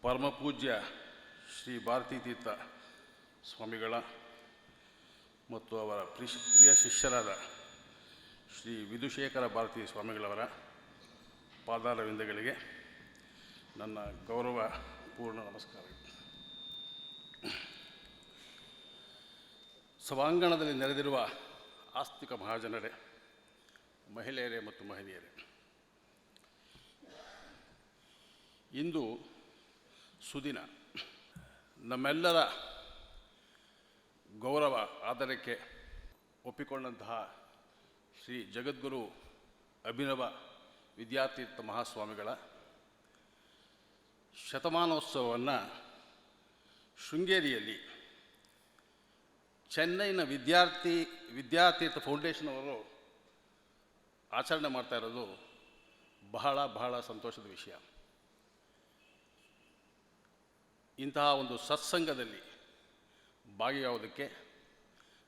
ಪರಮಪೂಜ್ಯ ಶ್ರೀ ಭಾರತೀ ತೀರ್ಥ ಸ್ವಾಮಿಗಳ ಮತ್ತು ಅವರ ಪ್ರಿಯ ಶಿಷ್ಯರಾದ ಶ್ರೀ ವಿಧುಶೇಖರ ಭಾರತೀ ಸ್ವಾಮಿಗಳವರ ಪಾದಾರವಿಂದಗಳಿಗೆ ನನ್ನ ಗೌರವ ಪೂರ್ಣ ನಮಸ್ಕಾರ. ಸಭಾಂಗಣದಲ್ಲಿ ನೆರೆದಿರುವ ಆಸ್ತಿಕ ಮಹಾಜನರೇ, ಮಹಿಳೆಯರೇ ಮತ್ತು ಮಹನೀಯರೇ, ಇಂದು ಸುದಿನ. ನಮ್ಮೆಲ್ಲರ ಗೌರವ ಆದರಕ್ಕೆ ಒಪ್ಪಿಕೊಂಡಂತಹ ಶ್ರೀ ಜಗದ್ಗುರು ಅಭಿನವ ವಿದ್ಯಾತೀರ್ಥ ಮಹಾಸ್ವಾಮಿಗಳ ಶತಮಾನೋತ್ಸವವನ್ನು ಶೃಂಗೇರಿಯಲ್ಲಿ ಚೆನ್ನೈನ ವಿದ್ಯಾತೀರ್ಥ ಫೌಂಡೇಶನ್ ಅವರು ಆಚರಣೆ ಮಾಡ್ತಾ ಇರೋದು ಬಹಳ ಸಂತೋಷದ ವಿಷಯ. ಇಂತಹ ಒಂದು ಸತ್ಸಂಗದಲ್ಲಿ ಭಾಗಿಯಾಗೋದಕ್ಕೆ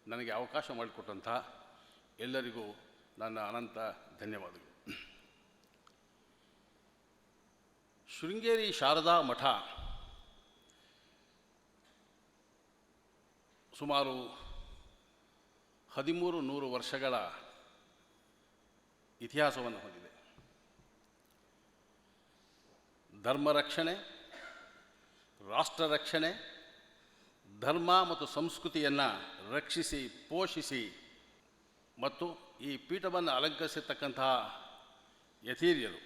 ನನಗೆ ಅವಕಾಶ ಮಾಡಿಕೊಟ್ಟಂತಹ ಎಲ್ಲರಿಗೂ ನನ್ನ ಅನಂತ ಧನ್ಯವಾದಗಳು. ಶೃಂಗೇರಿ ಶಾರದಾ ಮಠ ಸುಮಾರು 1300 ವರ್ಷಗಳ ಇತಿಹಾಸವನ್ನು ಹೊಂದಿದೆ. ಧರ್ಮ ರಕ್ಷಣೆ, ರಾಷ್ಟ್ರ ರಕ್ಷಣೆ, ಧರ್ಮ ಮತ್ತು ಸಂಸ್ಕೃತಿಯನ್ನು ರಕ್ಷಿಸಿ ಪೋಷಿಸಿ ಮತ್ತು ಈ ಪೀಠವನ್ನು ಅಲಂಕರಿಸಿರ್ತಕ್ಕಂತಹ ಯತೀರ್ಯರು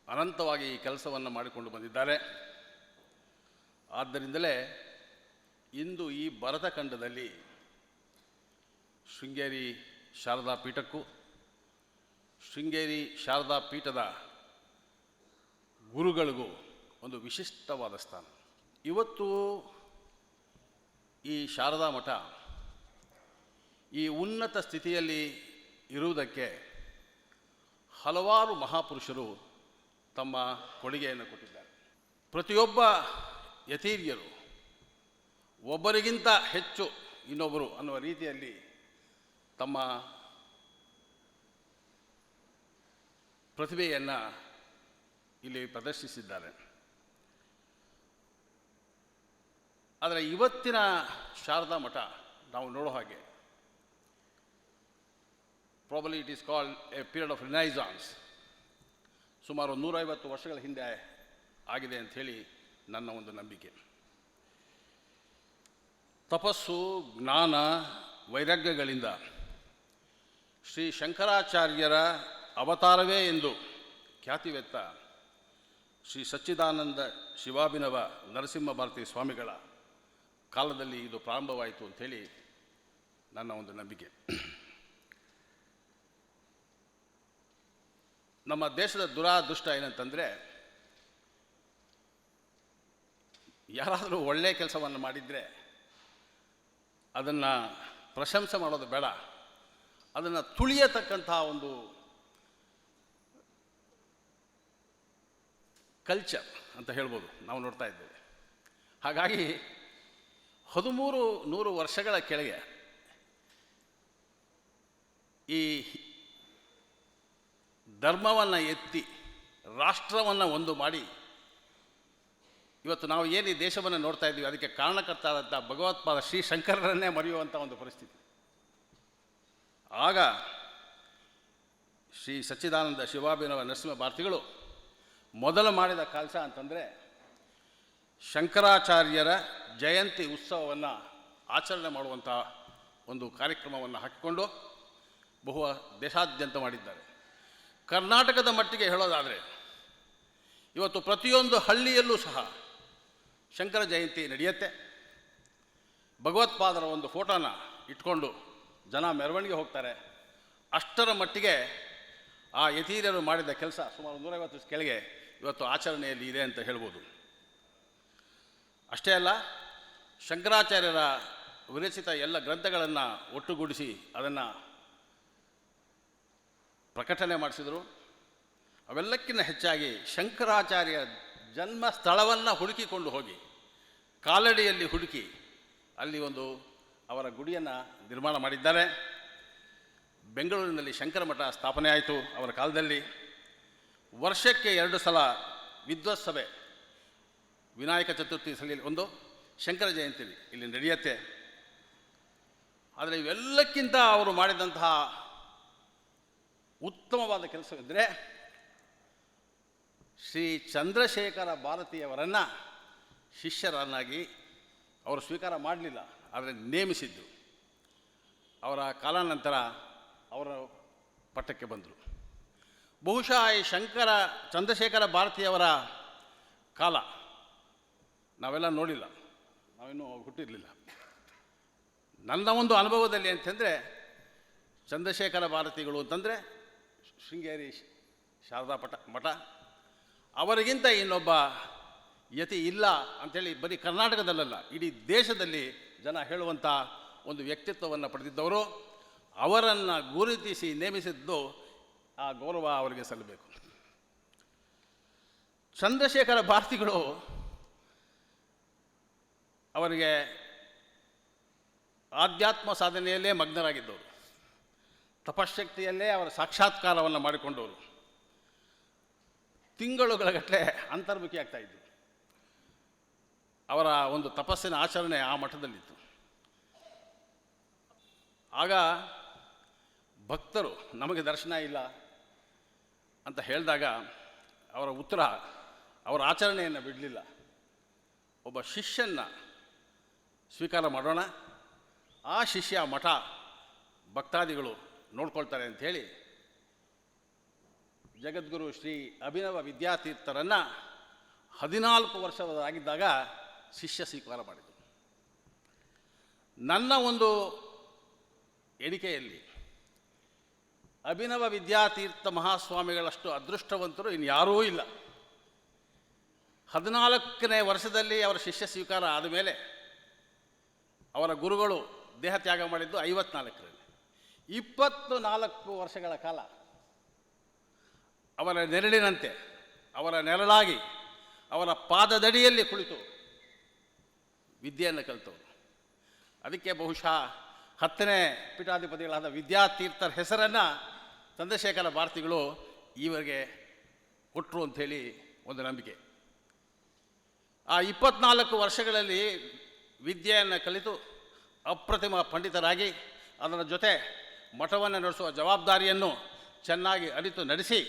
ಅನಂತವಾಗಿ ಈ ಕೆಲಸವನ್ನು ಮಾಡಿಕೊಂಡು ಬಂದಿದ್ದಾರೆ. ಆದ್ದರಿಂದಲೇ ಇಂದು ಈ ಭರತಖಂಡದಲ್ಲಿ ಶೃಂಗೇರಿ ಶಾರದಾ ಪೀಠಕ್ಕೂ ಶೃಂಗೇರಿ ಶಾರದಾ ಪೀಠದ ಗುರುಗಳಿಗೂ ಒಂದು ವಿಶಿಷ್ಟವಾದ ಸ್ಥಾನ. ಇವತ್ತು ಈ ಶಾರದಾ ಮಠ ಈ ಉನ್ನತ ಸ್ಥಿತಿಯಲ್ಲಿ ಇರುವುದಕ್ಕೆ ಹಲವಾರು ಮಹಾಪುರುಷರು ತಮ್ಮ ಕೊಡುಗೆಯನ್ನು ಕೊಟ್ಟಿದ್ದಾರೆ. ಪ್ರತಿಯೊಬ್ಬ ಯತೀರ್ಯರು ಒಬ್ಬರಿಗಿಂತ ಹೆಚ್ಚು ಇನ್ನೊಬ್ಬರು ಅನ್ನುವ ರೀತಿಯಲ್ಲಿ ತಮ್ಮ ಪ್ರತಿಭೆಯನ್ನು ಇಲ್ಲಿ ಪ್ರದರ್ಶಿಸಿದ್ದಾರೆ. ಆದರೆ ಇವತ್ತಿನ ಶಾರದಾ ಮಠ ನಾವು ನೋಡೋ ಹಾಗೆ probably it is called A period of Renaissance. ಸುಮಾರು 150 ವರ್ಷಗಳ ಹಿಂದೆ ಆಗಿದೆ ಅಂಥೇಳಿ ನನ್ನ ಒಂದು ನಂಬಿಕೆ. ತಪಸ್ಸು, ಜ್ಞಾನ, ವೈರಾಗ್ಯಗಳಿಂದ ಶ್ರೀ ಶಂಕರಾಚಾರ್ಯರ ಅವತಾರವೇ ಎಂದು ಖ್ಯಾತಿವೆತ್ತ ಶ್ರೀ ಸಚ್ಚಿದಾನಂದ ಶಿವಾಭಿನವ ನರಸಿಂಹ ಭಾರತೀ ಸ್ವಾಮಿಗಳ ಕಾಲದಲ್ಲಿ ಇದು ಪ್ರಾರಂಭವಾಯಿತು ಅಂಥೇಳಿ ನನ್ನ ಒಂದು ನಂಬಿಕೆ. ನಮ್ಮ ದೇಶದ ದುರಾದೃಷ್ಟ ಏನಂತಂದರೆ, ಯಾರಾದರೂ ಒಳ್ಳೆಯ ಕೆಲಸವನ್ನು ಮಾಡಿದರೆ ಅದನ್ನು ಪ್ರಶಂಸೆ ಮಾಡೋದು ಬೇಡ, ಅದನ್ನು ತುಳಿಯತಕ್ಕಂತಹ ಒಂದು ಕಲ್ಚರ್ ಅಂತ ಹೇಳ್ಬೋದು ನಾವು ನೋಡ್ತಾ ಇದ್ದೇವೆ. ಹಾಗಾಗಿ 1300 ವರ್ಷಗಳ ಕೆಳಗೆ ಈ ಧರ್ಮವನ್ನು ಎತ್ತಿ ರಾಷ್ಟ್ರವನ್ನು ಒಂದು ಮಾಡಿ ಇವತ್ತು ನಾವು ಏನು ಈ ದೇಶವನ್ನು ನೋಡ್ತಾ ಇದ್ದೀವಿ ಅದಕ್ಕೆ ಕಾರಣಕರ್ತಾದಂಥ ಭಗವತ್ಪಾದ ಶ್ರೀ ಶಂಕರರನ್ನೇ ಮರೆಯುವಂಥ ಒಂದು ಪರಿಸ್ಥಿತಿ. ಆಗ ಶ್ರೀ ಸಚ್ಚಿದಾನಂದ ಶಿವಾಭಿನವ ನರಸಿಂಹ ಭಾರತಿಗಳು ಮೊದಲು ಮಾಡಿದ ಕೆಲಸ ಅಂತಂದರೆ ಶಂಕರಾಚಾರ್ಯರ ಜಯಂತಿ ಉತ್ಸವವನ್ನು ಆಚರಣೆ ಮಾಡುವಂಥ ಒಂದು ಕಾರ್ಯಕ್ರಮವನ್ನು ಹಾಕಿಕೊಂಡು ದೇಶಾದ್ಯಂತ ಮಾಡಿದ್ದಾರೆ. ಕರ್ನಾಟಕದ ಮಟ್ಟಿಗೆ ಹೇಳೋದಾದರೆ ಇವತ್ತು ಪ್ರತಿಯೊಂದು ಹಳ್ಳಿಯಲ್ಲೂ ಸಹ ಶಂಕರ ಜಯಂತಿ ನಡೆಯುತ್ತೆ. ಭಗವತ್ಪಾದರ ಒಂದು ಫೋಟೋನ ಇಟ್ಕೊಂಡು ಜನ ಮೆರವಣಿಗೆ ಹೋಗ್ತಾರೆ. ಅಷ್ಟರ ಮಟ್ಟಿಗೆ ಆ ಯತೀರ್ಯರು ಮಾಡಿದ ಕೆಲಸ ಸುಮಾರು 150 ವರ್ಷ ಕೆಳಗೆ ಇವತ್ತು ಆಚರಣೆಯಲ್ಲಿ ಇದೆ ಅಂತ ಹೇಳ್ಬೋದು. ಅಷ್ಟೇ ಅಲ್ಲ, ಶಂಕರಾಚಾರ್ಯರ ವಿರಚಿತ ಎಲ್ಲ ಗ್ರಂಥಗಳನ್ನು ಒಟ್ಟುಗೂಡಿಸಿ ಅದನ್ನು ಪ್ರಕಟಣೆ ಮಾಡಿಸಿದರು. ಅವೆಲ್ಲಕ್ಕಿಂತ ಹೆಚ್ಚಾಗಿ ಶಂಕರಾಚಾರ್ಯ ಜನ್ಮ ಸ್ಥಳವನ್ನು ಹುಡುಕಿಕೊಂಡು ಹೋಗಿ ಕಾಲಡಿಯಲ್ಲಿ ಹುಡುಕಿ ಅಲ್ಲಿ ಒಂದು ಅವರ ಗುಡಿಯನ್ನು ನಿರ್ಮಾಣ ಮಾಡಿದ್ದಾರೆ. ಬೆಂಗಳೂರಿನಲ್ಲಿ ಶಂಕರ ಮಠ ಸ್ಥಾಪನೆ ಆಯಿತು ಅವರ ಕಾಲದಲ್ಲಿ. ವರ್ಷಕ್ಕೆ 2 ಸಲ ವಿದ್ವತ್ ಸಭೆ ವಿನಾಯಕ ಚತುರ್ಥಿ ಸಲ ಒಂದು ಶಂಕರ ಜಯಂತಿ ಇಲ್ಲಿ ನಡೆಯುತ್ತೆ. ಆದರೆ ಇವೆಲ್ಲಕ್ಕಿಂತ ಅವರು ಮಾಡಿದಂತಹ ಉತ್ತಮವಾದ ಕೆಲಸವಿದ್ದರೆ ಶ್ರೀ ಚಂದ್ರಶೇಖರ ಭಾರತಿಯವರನ್ನು ಶಿಷ್ಯರನ್ನಾಗಿ ಅವರು ಸ್ವೀಕಾರ ಮಾಡಲಿಲ್ಲ, ಆದರೆ ನೇಮಿಸಿದ್ದು. ಅವರ ಕಾಲಾನಂತರ ಅವರ ಪಟ್ಟಕ್ಕೆ ಬಂದರು. ಬಹುಶಃ ಈ ಚಂದ್ರಶೇಖರ ಭಾರತಿಯವರ ಕಾಲ ನಾವೆಲ್ಲ ನೋಡಿಲ್ಲ, ನಾವಿನ್ನೂ ಹುಟ್ಟಿರಲಿಲ್ಲ. ನನ್ನ ಒಂದು ಅನುಭವದಲ್ಲಿ ಅಂತಂದರೆ ಚಂದ್ರಶೇಖರ ಭಾರತಿಗಳು ಅಂತಂದರೆ ಶೃಂಗೇರಿ ಶಾರದಾ ಮಠ, ಅವರಿಗಿಂತ ಇನ್ನೊಬ್ಬ ಯತಿ ಇಲ್ಲ ಅಂಥೇಳಿ ಬರೀ ಕರ್ನಾಟಕದಲ್ಲ ಇಡೀ ದೇಶದಲ್ಲಿ ಜನ ಹೇಳುವಂಥ ಒಂದು ವ್ಯಕ್ತಿತ್ವವನ್ನು ಪಡೆದಿದ್ದವರು. ಅವರನ್ನು ಗುರುತಿಸಿ ನೇಮಿಸಿದ್ದು ಆ ಗೌರವ ಅವರಿಗೆ ಸಲ್ಲಬೇಕು. ಚಂದ್ರಶೇಖರ ಭಾರತಿಗಳು ಅವರಿಗೆ ಆಧ್ಯಾತ್ಮ ಸಾಧನೆಯಲ್ಲೇ ಮಗ್ನರಾಗಿದ್ದವರು, ತಪಶಕ್ತಿಯಲ್ಲೇ ಅವರ ಸಾಕ್ಷಾತ್ಕಾರವನ್ನು ಮಾಡಿಕೊಂಡವರು. ತಿಂಗಳುಗಳಗಟ್ಟಲೆ ಅಂತರ್ಮುಖಿ ಆಗ್ತಾಯಿದ್ರು. ಅವರ ಒಂದು ತಪಸ್ಸಿನ ಆಚರಣೆ ಆ ಮಠದಲ್ಲಿತ್ತು. ಆಗ ಭಕ್ತರು ನಮಗೆ ದರ್ಶನ ಇಲ್ಲ ಅಂತ ಹೇಳಿದಾಗ ಅವರ ಉತ್ತರ, ಅವರ ಆಚರಣೆಯನ್ನು ಬಿಡಲಿಲ್ಲ. ಒಬ್ಬ ಶಿಷ್ಯನ ಸ್ವೀಕಾರ ಮಾಡೋಣ, ಆ ಶಿಷ್ಯ ಮಠ ಭಕ್ತಾದಿಗಳು ನೋಡ್ಕೊಳ್ತಾರೆ ಅಂಥೇಳಿ ಜಗದ್ಗುರು ಶ್ರೀ ಅಭಿನವ ವಿದ್ಯಾತೀರ್ಥರನ್ನು 14 ವರ್ಷವಾಗಿದ್ದಾಗ ಶಿಷ್ಯ ಸ್ವೀಕಾರ ಮಾಡಿದರು. ನನ್ನ ಒಂದು ಎಣಿಕೆಯಲ್ಲಿ ಅಭಿನವ ವಿದ್ಯಾತೀರ್ಥ ಮಹಾಸ್ವಾಮಿಗಳಷ್ಟು ಅದೃಷ್ಟವಂತರು ಇನ್ಯಾರೂ ಇಲ್ಲ. 14ನೇ ವರ್ಷದಲ್ಲಿ ಅವರ ಶಿಷ್ಯ ಸ್ವೀಕಾರ ಆದಮೇಲೆ ಅವರ ಗುರುಗಳು ದೇಹ ತ್ಯಾಗ ಮಾಡಿದ್ದು 54ರಲ್ಲಿ. 24 ವರ್ಷಗಳ ಕಾಲ ಅವರ ನೆರಳಿನಂತೆ, ಅವರ ನೆರಳಾಗಿ, ಅವರ ಪಾದದಡಿಯಲ್ಲಿ ಕುಳಿತು ವಿದ್ಯೆಯನ್ನು ಕಲಿತವರು. ಅದಕ್ಕೆ ಬಹುಶಃ 10ನೇ ಪೀಠಾಧಿಪತಿಗಳಾದ ವಿದ್ಯಾತೀರ್ಥರ ಹೆಸರನ್ನು ಚಂದ್ರಶೇಖರ ಭಾರತಿಗಳು ಇವರಿಗೆ ಕೊಟ್ಟರು ಅಂಥೇಳಿ ಒಂದು ನಂಬಿಕೆ. ಆ 24 ವರ್ಷಗಳಲ್ಲಿ ವಿದ್ಯೆಯನ್ನು ಕಲಿತು ಅಪ್ರತಿಮ ಪಂಡಿತರಾಗಿ ಅದರ ಜೊತೆ ಮಠವನ್ನು ನಡೆಸುವ ಜವಾಬ್ದಾರಿಯನ್ನು ಚೆನ್ನಾಗಿ ಅರಿತು ನಡೆಸಿ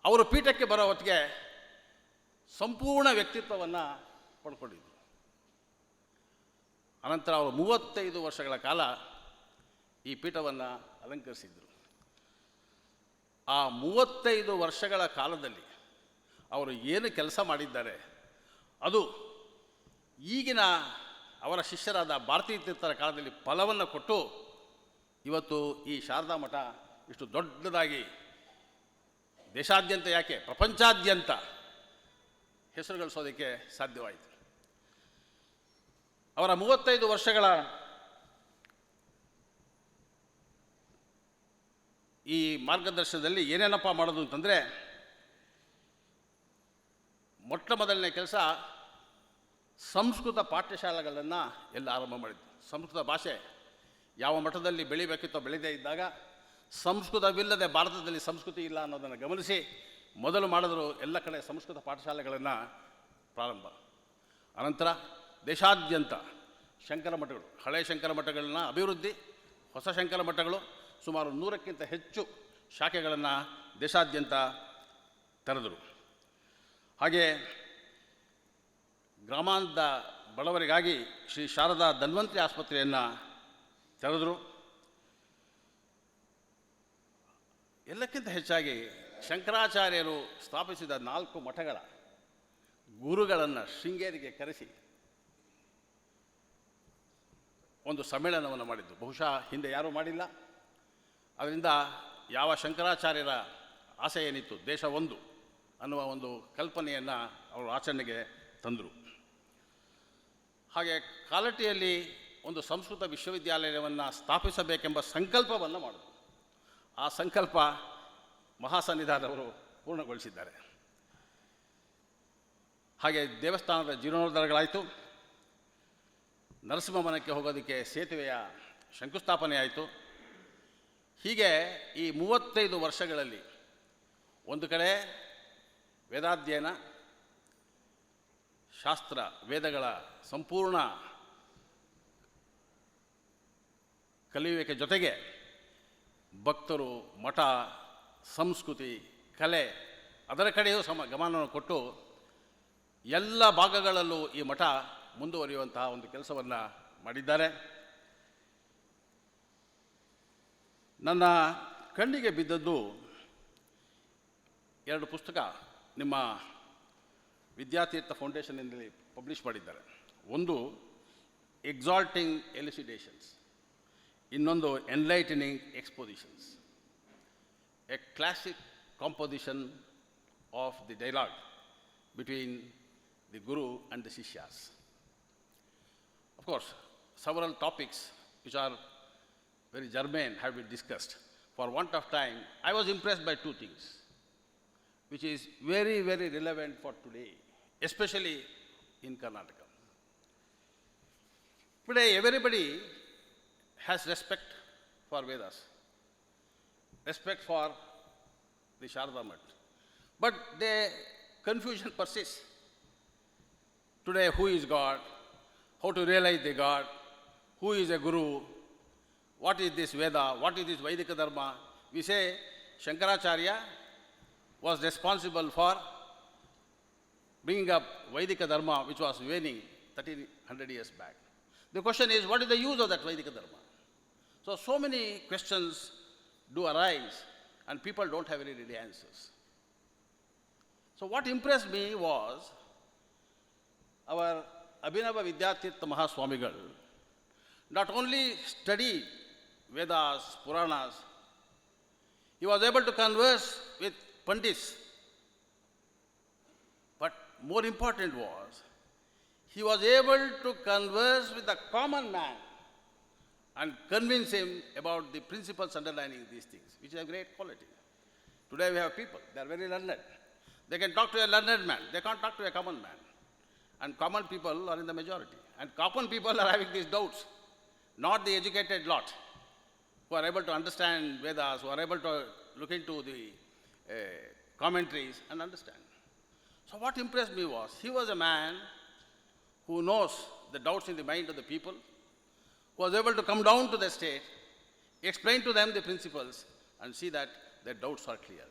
ಅವರು ಪೀಠಕ್ಕೆ ಬರೋ ಹೊತ್ತಿಗೆ ಸಂಪೂರ್ಣ ವ್ಯಕ್ತಿತ್ವವನ್ನು ಪಡ್ಕೊಂಡಿದ್ದರು. ಅನಂತರ ಅವರು 35 ವರ್ಷಗಳ ಕಾಲ ಈ ಪೀಠವನ್ನು ಅಲಂಕರಿಸಿದರು. ಆ 35 ವರ್ಷಗಳ ಕಾಲದಲ್ಲಿ ಅವರು ಏನು ಕೆಲಸ ಮಾಡಿದ್ದಾರೆ ಅದು ಈಗಿನ ಅವರ ಶಿಷ್ಯರಾದ ಭಾರತೀ ತೀರ್ಥರ ಕಾಲದಲ್ಲಿ ಫಲವನ್ನು ಕೊಟ್ಟು ಇವತ್ತು ಈ ಶಾರದಾ ಮಠ ಇಷ್ಟು ದೊಡ್ಡದಾಗಿ ದೇಶಾದ್ಯಂತ, ಯಾಕೆ ಪ್ರಪಂಚಾದ್ಯಂತ ಹೆಸರು ಗಳಿಸೋದಕ್ಕೆ ಸಾಧ್ಯವಾಯಿತು. ಅವರ 35 ವರ್ಷಗಳ ಈ ಮಾರ್ಗದರ್ಶನದಲ್ಲಿ ಏನೇನಪ್ಪ ಮಾಡೋದು ಅಂತಂದರೆ, ಮೊಟ್ಟ ಮೊದಲನೇ ಕೆಲಸ ಸಂಸ್ಕೃತ ಪಾಠಶಾಲೆಗಳನ್ನು ಎಲ್ಲ ಆರಂಭ ಮಾಡಿದ್ದು. ಸಂಸ್ಕೃತ ಭಾಷೆ ಯಾವ ಮಠದಲ್ಲಿ ಬೆಳಿಬೇಕಿತ್ತೋ ಬೆಳೆದೇ ಇದ್ದಾಗ ಸಂಸ್ಕೃತವಿಲ್ಲದೆ ಭಾರತದಲ್ಲಿ ಸಂಸ್ಕೃತಿ ಇಲ್ಲ ಅನ್ನೋದನ್ನು ಗಮನಿಸಿ ಮೊದಲು ಮಾಡಿದ್ರು ಎಲ್ಲ ಕಡೆ ಸಂಸ್ಕೃತ ಪಾಠಶಾಲೆಗಳನ್ನು ಪ್ರಾರಂಭ. ಅನಂತರ ದೇಶಾದ್ಯಂತ ಶಂಕರ ಮಠಗಳು, ಹಳೆಯ ಶಂಕರ ಮಠಗಳನ್ನ ಅಭಿವೃದ್ಧಿ, ಹೊಸ ಶಂಕರ ಮಠಗಳು ಸುಮಾರು 100ಕ್ಕಿಂತ ಹೆಚ್ಚು ಶಾಖೆಗಳನ್ನು ದೇಶಾದ್ಯಂತ ತೆರೆದರು. ಹಾಗೆ ಗ್ರಾಮಾಂತರ ಬಡವರಿಗಾಗಿ ಶ್ರೀ ಶಾರದಾ ಧನ್ವಂತರಿ ಆಸ್ಪತ್ರೆಯನ್ನು ತೆರೆದರು. ಎಲ್ಲಕ್ಕಿಂತ ಹೆಚ್ಚಾಗಿ ಶಂಕರಾಚಾರ್ಯರು ಸ್ಥಾಪಿಸಿದ 4 ಮಠಗಳ ಗುರುಗಳನ್ನು ಶೃಂಗೇರಿಗೆ ಕರೆಸಿ ಒಂದು ಸಮ್ಮೇಳನವನ್ನು ಮಾಡಿದ್ದು. ಬಹುಶಃ ಹಿಂದೆ ಯಾರೂ ಮಾಡಿಲ್ಲ. ಅದರಿಂದ ಯಾವ ಶಂಕರಾಚಾರ್ಯರ ಆಸೆ ಏನಿತ್ತು, ದೇಶ ಒಂದು ಅನ್ನುವ ಒಂದು ಕಲ್ಪನೆಯನ್ನು ಅವರು ಆಚರಣೆಗೆ ತಂದರು. ಹಾಗೆ ಕಾಲಟಿಯಲ್ಲಿ ಒಂದು ಸಂಸ್ಕೃತ ವಿಶ್ವವಿದ್ಯಾಲಯವನ್ನು ಸ್ಥಾಪಿಸಬೇಕೆಂಬ ಸಂಕಲ್ಪವನ್ನು ಮಾಡಿದರು. ಆ ಸಂಕಲ್ಪ ಮಹಾಸನ್ನಿಧಾನದವರು ಪೂರ್ಣಗೊಳಿಸಿದ್ದಾರೆ. ಹಾಗೆ ದೇವಸ್ಥಾನದ ಜೀರ್ಣೋದ್ಧಾರಗಳಾಯಿತು. ನರಸಿಂಹವನಕ್ಕೆ ಹೋಗೋದಕ್ಕೆ ಸೇತುವೆಯ ಶಂಕುಸ್ಥಾಪನೆ ಆಯಿತು. ಹೀಗೆ ಈ 35 ವರ್ಷಗಳಲ್ಲಿ ಒಂದು ಕಡೆ ವೇದಾಧ್ಯಯನ, ಶಾಸ್ತ್ರ ವೇದಗಳ ಸಂಪೂರ್ಣ ಕಲಿಯುವಿಕೆ ಜೊತೆಗೆ ಭಕ್ತರು, ಮಠ, ಸಂಸ್ಕೃತಿ, ಕಲೆ ಅದರ ಕಡೆಯೂ ಗಮನವನ್ನು ಕೊಟ್ಟು ಎಲ್ಲ ಭಾಗಗಳಲ್ಲೂ ಈ ಮಠ ಮುಂದುವರಿಯುವಂತಹ ಒಂದು ಕೆಲಸವನ್ನು ಮಾಡಿದ್ದಾರೆ. ನನ್ನ ಕಣ್ಣಿಗೆ ಬಿದ್ದದ್ದು 2 ಪುಸ್ತಕ ನಿಮ್ಮ ವಿದ್ಯಾತೀರ್ಥ ಫೌಂಡೇಶನ್ನಿಂದಲೇ ಪಬ್ಲಿಷ್ ಮಾಡಿದ್ದಾರೆ. ಒಂದು ಎಕ್ಸಾಲ್ಟಿಂಗ್ ಎಲಿಸಿಡೇಷನ್ಸ್, ಇನ್ನೊಂದು enlightening expositions, a classic composition of the dialogue between the guru and the Shishyas. Of course, several topics which are very germane have been discussed. For want of time, I was impressed by 2 things, which is very, very relevant for today, especially in Karnataka. Today, everybody has respect for Vedas, respect for the Sharda Mat, but the confusion persists. Today, who is God? How to realize the God? Who is a Guru? What is this Veda? What is this Vaidika Dharma? We say Shankaracharya was responsible for bringing up Vaidika Dharma, which was waning 1300 years back. The question is, what is the use of that Vaidika Dharma? So many questions do arise, and people don't have any ready answers. So what impressed me was our Abhinava Vidyatirtha Mahaswamigal not only studied Vedas, Puranas, he was able to converse with Pandits, but more important was, he was able to converse with the common man and convince him about the principles underlying these things, which is a great quality. Today we have people, they are very learned. They can talk to a learned man, they can't talk to a common man. And common people are in the majority. And common people are having these doubts, not the educated lot, who are able to understand Vedas, who are able to look into the commentaries and understand. So what impressed me was, he was a man who knows the doubts in the mind of the people, who was able to come down to the state, explain to them the principles, and see that their doubts are clear.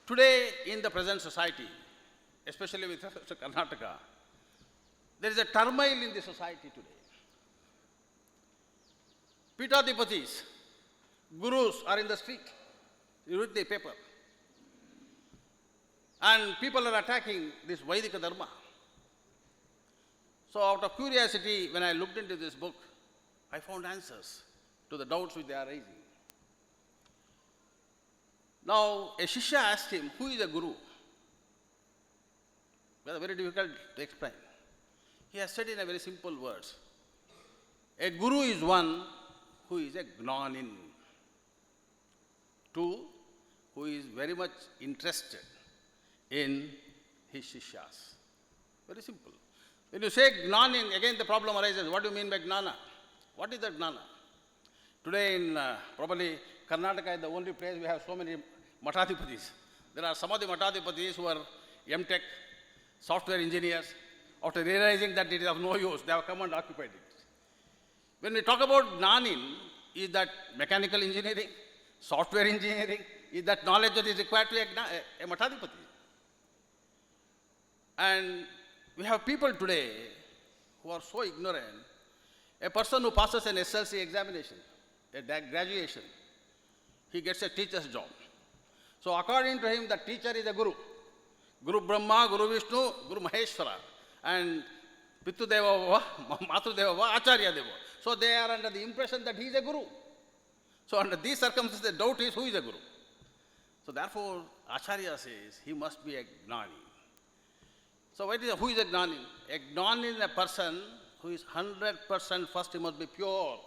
Today, in the present society, especially with respect to Karnataka, there is a turmoil in the society today. Pitadipatis, gurus are in the street. You read the paper. And people are attacking this Vaidika Dharma. So out of curiosity, when I looked into this book, I found answers to the doubts which they are raising. Now, a Shishya asked him, who is a guru? Well, very difficult to explain. He has said in a very simple words, a guru is one who is a gnanin, 2, who is very much interested in his Shishyas. Very simple. When you say gnanin, again the problem arises, what do you mean by gnana? What is that gnana? Today in probably Karnataka is the only place we have so many Matadipatis. There are some of the Matadipatis who are M.Tech, software engineers. After realizing that it is of no use, they have come and occupied it. When we talk about gnanin, is that mechanical engineering, software engineering? Is that knowledge that is required to a Matadipati? And we have people today who are so ignorant. A person who passes an SLC examination, a graduation, he gets a teacher's job. So according to him, the teacher is a guru. Guru Brahma, Guru Vishnu, Guru Maheshwara. And Pitu Deva, Matru Deva, Acharya Deva. So they are under the impression that he is a guru. So under these circumstances, the doubt is who is a guru. So therefore, Acharya says he must be a gnani. So who is a gnani? A gnani is a person who is 100% first, he must be pure.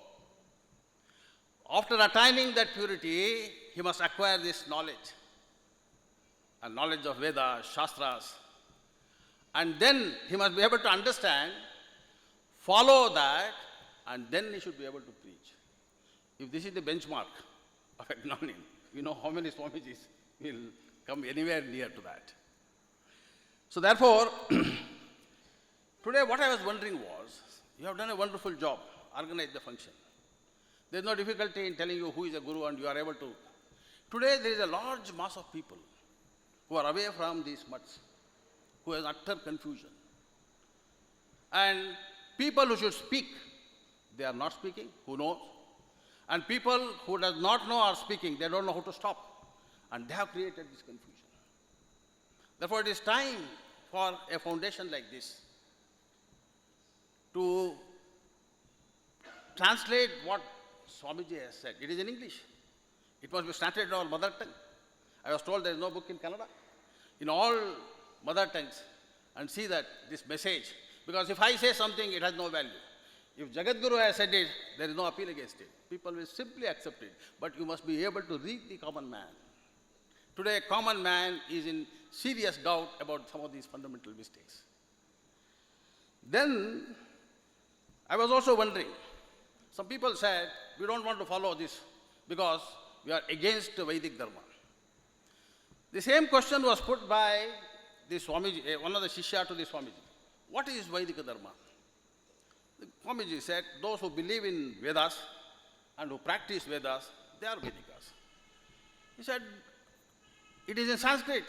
After attaining that purity, he must acquire this knowledge. A knowledge of Vedas, Shastras. And then he must be able to understand, follow that, and then he should be able to preach. If this is the benchmark of a gnani, you know how many Swamijis will come anywhere near to that. So therefore, today what I was wondering was, you have done a wonderful job, organize the function. There is no difficulty in telling you who is a guru and you are able to. Today there is a large mass of people who are away from these mutts, who has utter confusion. And people who should speak, they are not speaking, who knows? And people who does not know are speaking, they don't know how to stop. And they have created this confusion. Therefore, it is time for a foundation like this to translate what Swamiji has said. It is in English. It must be translated in our mother tongue. I was told there is no book in Kannada. In all mother tongues, and see that this message, because if I say something, it has no value. If Jagadguru has said it, there is no appeal against it. People will simply accept it. But you must be able to read the common man. Today, a common man is in serious doubt about some of these fundamental mistakes. Then, I was also wondering, some people said, we don't want to follow this because we are against Vedic Dharma. The same question was put by the Swamiji, one of the Shishya to the Swamiji. What is Vedic Dharma? The Swamiji said, those who believe in Vedas and who practice Vedas, they are Vedikas. He said, it is in Sanskrit.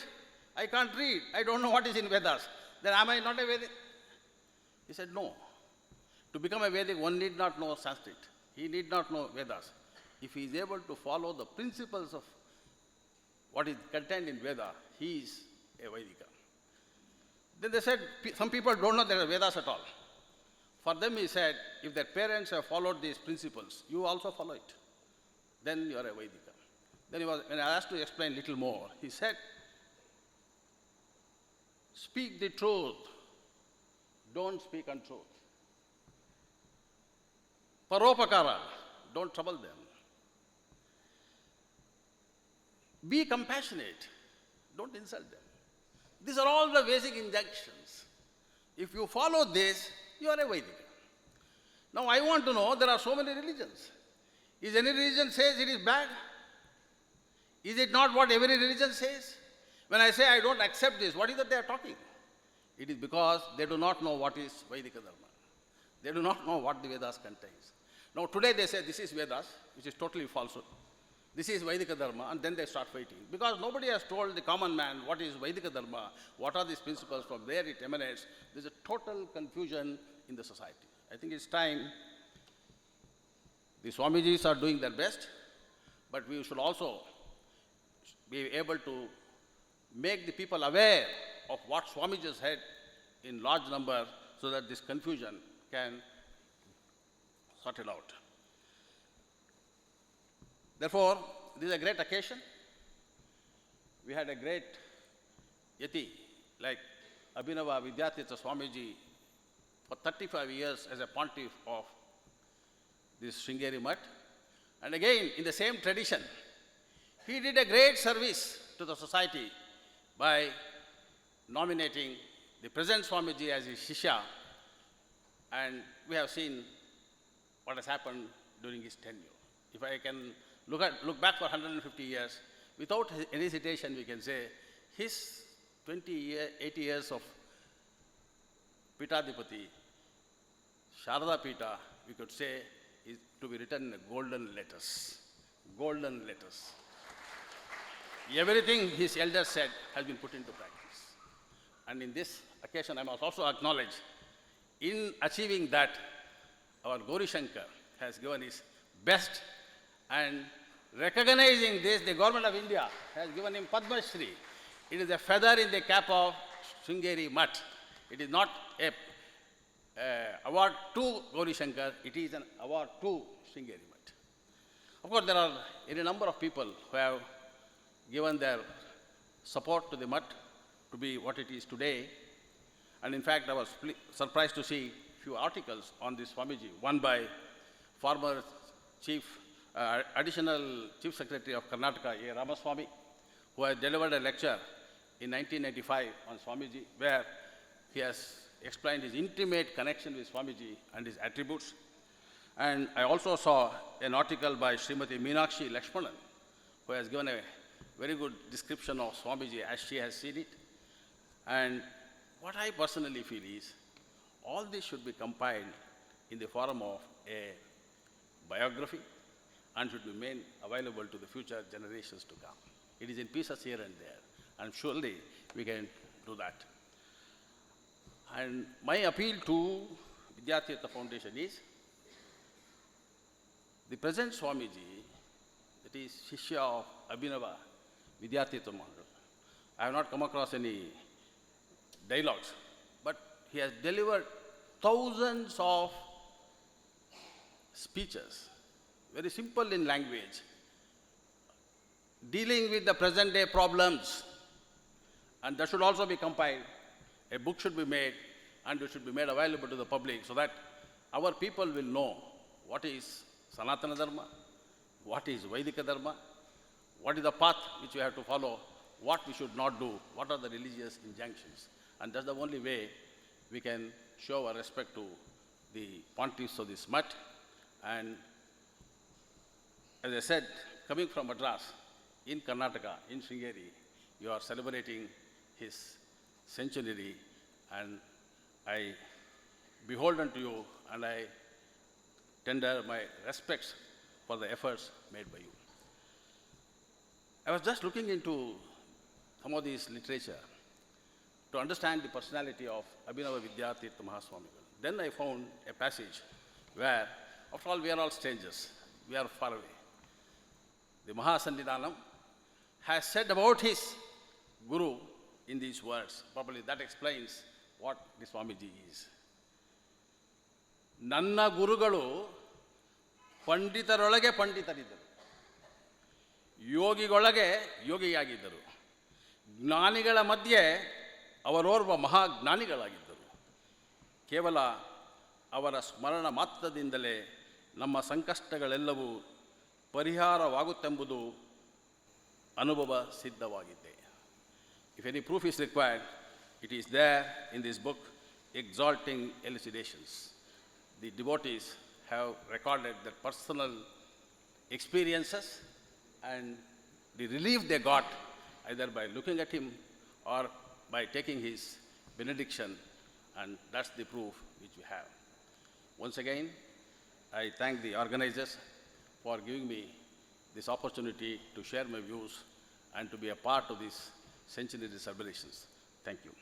I can't read. I don't know what is in Vedas. Then am I not a Vedic? He said, no. To become a Vedic, one need not know Sanskrit. He need not know Vedas. If he is able to follow the principles of what is contained in Veda, he is a Vedika. Then they said, some people don't know there are Vedas at all. For them, he said, if their parents have followed these principles, you also follow it. Then you are a Vedika. Then when I asked to explain a little more, he said, speak the truth, don't speak untruth. Paropakara, don't trouble them. Be compassionate, don't insult them. These are all the basic injunctions. If you follow this, you are a Vedika. Now I want to know, there are so many religions. Is any religion says it is bad? Is it not what every religion says? When I say I don't accept this, what is that they are talking? It is because they do not know what is Vedika Dharma. They do not know what the Vedas contains. Now today they say this is Vedas, which is totally falsehood. This is Vedika Dharma, and then they start fighting. Because nobody has told the common man what is Vedika Dharma, what are these principles, from where it emanates. There is a total confusion in the society. I think it's time. The Swamijis are doing their best, but we should also be able to make the people aware of what Swamijis had in large number so that this confusion can sort it out. Therefore, this is a great occasion. We had a great yati like Abhinava Vidyatirtha Swamiji for 35 years as a pontiff of this Sringeri Mutt. And again, in the same tradition, he did a great service to the society by nominating the present Swamiji as his Shishya, and we have seen what has happened during his tenure. If I can look back for 150 years, without any hesitation we can say his 80 years of Pitadipati, Sharada Pita, we could say, is to be written in golden letters. Golden letters. Everything his elders said has been put into practice. And in this occasion, I must also acknowledge, in achieving that, our Gauri Shankar has given his best, and recognizing this, the government of India has given him Padma Shri. It is a feather in the cap of Sringeri Mutt. It is not a award to Gauri Shankar, it is an award to Sringeri Mutt. Of course, there are any number of people who have given their support to the Mutt to be what it is today. And in fact, I was surprised to see a few articles on this Swamiji, one by former Additional Chief Secretary of Karnataka, A. Ramaswamy, who has delivered a lecture in 1995 on Swamiji, where he has explained his intimate connection with Swamiji and his attributes. And I also saw an article by Srimati Meenakshi Lakshmanan, who has given a very good description of Swamiji as she has seen it. And what I personally feel is, all this should be compiled in the form of a biography and should be made available to the future generations to come. It is in pieces here and there, and surely we can do that. And my appeal to Vidyarthi Foundation is, the present Swamiji, that is Shishya of Abhinava Vidyarthi Maharaj, I have not come across any dialogues, but he has delivered thousands of speeches, very simple in language, dealing with the present day problems, and that should also be compiled. A book should be made, and it should be made available to the public so that our people will know what is Sanatana Dharma, what is Vaidika Dharma, what is the path which we have to follow, what we should not do, what are the religious injunctions. And that's the only way we can show our respect to the pontiffs of this mutt. And as I said, coming from Madras, in Karnataka, in Sringeri, you are celebrating his centenary, and I behold unto you, and I tender my respects for the efforts made by you. I was just looking into some of these literature to understand the personality of Abhinava Vidyarthi Mahaswamigal. Then I found a passage where, after all, we are all strangers, we are far away. The Mahasannidhanam has said about his Guru in these words. Probably that explains what the Swamiji is. Nanna Gurugalu ಪಂಡಿತರೊಳಗೆ ಪಂಡಿತರಿದ್ದರು, ಯೋಗಿಗಳೊಳಗೆ ಯೋಗಿಯಾಗಿದ್ದರು, ಜ್ಞಾನಿಗಳ ಮಧ್ಯೆ ಅವರೋರ್ವ ಮಹಾಜ್ಞಾನಿಗಳಾಗಿದ್ದರು. ಕೇವಲ ಅವರ ಸ್ಮರಣ ಮಾತ್ರದಿಂದಲೇ ನಮ್ಮ ಸಂಕಷ್ಟಗಳೆಲ್ಲವೂ ಪರಿಹಾರವಾಗುತ್ತೆಂಬುದು ಅನುಭವ ಸಿದ್ಧವಾಗಿದೆ. If any proof is required, it is there in this book, Exalting Elucidations. The devotees have recorded their personal experiences and the relief they got either by looking at him or by taking his benediction, and that's the proof which we have. Once again, I thank the organizers for giving me this opportunity to share my views and to be a part of these centenary celebrations. Thank you.